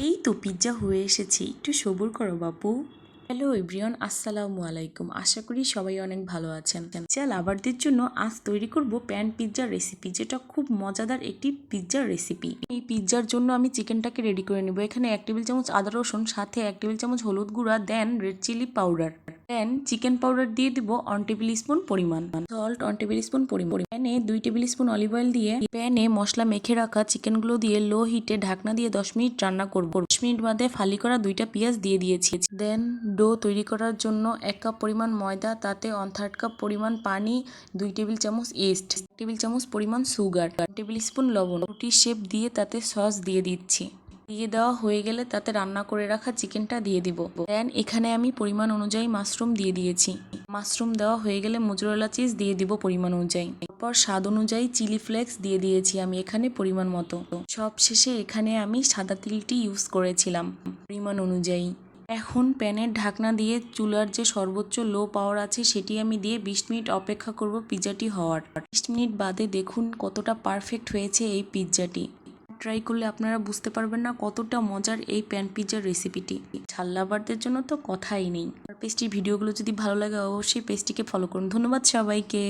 এই তো পিৎজা হয়ে এসেছে, একটু সবুর করো বাপু। হ্যালো এভরিওয়ান, আসসালামু আলাইকুম। আশা করি সবাই অনেক ভালো আছেন। পিৎজা লাভারদের জন্য আজ তৈরি করব প্যান পিৎজার রেসিপি, যেটা খুব মজাদার একটি পিৎজার রেসিপি। এই পিৎজার জন্য আমি চিকেনটাকে রেডি করে নেব। এখানে 1 টেবিল চামচ আদা রসুন, সাথে 1 টেবিল চামচ হলুদ গুঁড়া, then red chilli powder, then chicken powder দিয়ে দিব 1 টেবিল স্পুন পরিমাণ, সল্ট 1 টেবিল স্পুন পরিমাণ। প্যানে 2 টেবিল স্পুন অলিভ অয়েল দিয়ে প্যানে মশলা মেখে রাখা চিকেনগুলো দিয়ে লো হিটে ঢাকনা দিয়ে 10 মিনিট রান্না করব। 10 মিনিট বাদে ফালি করা 2টা পেঁয়াজ দিয়ে দিয়েছি। দেন ডো তৈরি করার জন্য 1 কাপ পরিমাণ ময়দা, তাতে 1/3 কাপ পরিমাণ পানি, 2 টেবিল চামচ ইস্ট, 1 টেবিল চামচ পরিমাণ সুগার, 1 টেবিল স্পুন লবণ, রুটি শেপ দিয়ে তাতে সস দিয়ে দিচ্ছি। দিয়ে দেওয়া হয়ে গেলে তাতে রান্না করে রাখা চিকেনটা দিয়ে দিব। দেন এখানে আমি পরিমাণ অনুযায়ী মাশরুম দিয়ে দিয়েছি। মাশরুম দেওয়া হয়ে গেলে মোজরেলা চিজ দিয়ে দিব পরিমাণ অনুযায়ী। তারপর স্বাদ অনুযায়ী চিলি ফ্লেক্স দিয়ে দিয়েছি আমি এখানে পরিমাণ মতো। সব শেষে এখানে আমি সাদা তিলটি ইউজ করেছিলাম পরিমাণ অনুযায়ী। এখন প্যানের ঢাকনা দিয়ে চুলার যে সর্বোচ্চ লো পাওয়ার আছে সেটি আমি দিয়ে 20 মিনিট অপেক্ষা করব পিৎজাটি হওয়ার। 20 মিনিট বাদে দেখুন কতটা পারফেক্ট হয়েছে এই পিৎজাটি। ট্রাই করলে আপনারা বুঝতে পারবেন না কতটা মজার এই প্যান পিৎজার রেসিপিটি। ঝাল লাভারদের জন্য তো কথাই নেই। আর পেস্ট্রির ভিডিওগুলো যদি ভালো লাগে অবশ্যই পেজটিকে ফলো করুন। ধন্যবাদ সবাইকে।